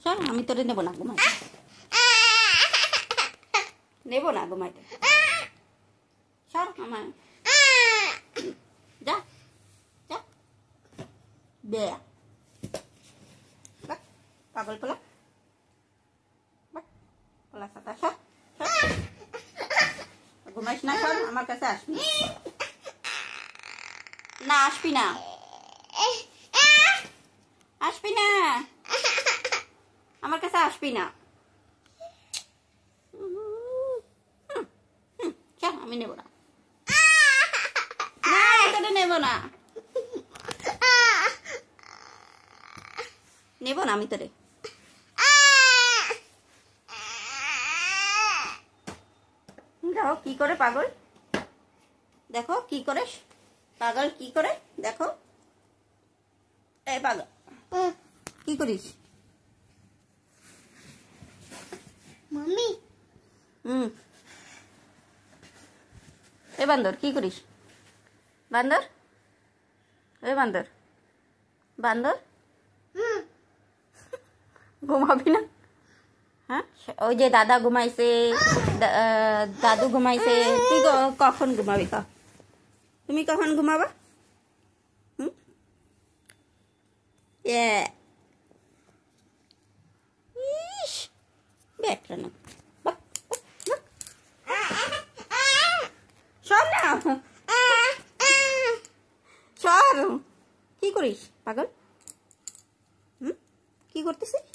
সর, আমি তোরে নেবো না ঘুমাইতে, নেবো না ঘুমাইতে। সর আমার, যা যা, বে পাগল পোলা, পোলা সাতা। সর, ঘুমাইস না, সর আমার কাছে আসবি না, আসবি না, আসবি না, আমার কাছে আসবি না। চল, আমি নেব না, তোরে নেব না, নেব না আমি তোরে। দেখো কি করে পাগল, দেখো কি করে পাগল, কি করে দেখো। এই পাগল কি করিস মাম্মি? এ বান্দর কি করিস? বান্দর, এ বান্দর, বান্দর ঘুমাবি না? হ্যাঁ, ওই যে দাদা ঘুমাইছে, দাদু ঘুমাইছে, তুই কখন ঘুমাবি? তুমি কখন ঘুমাবা? ইস, ব্যাটরা না, সর না, সর। কি করিস পাগল? কি করতেছিস?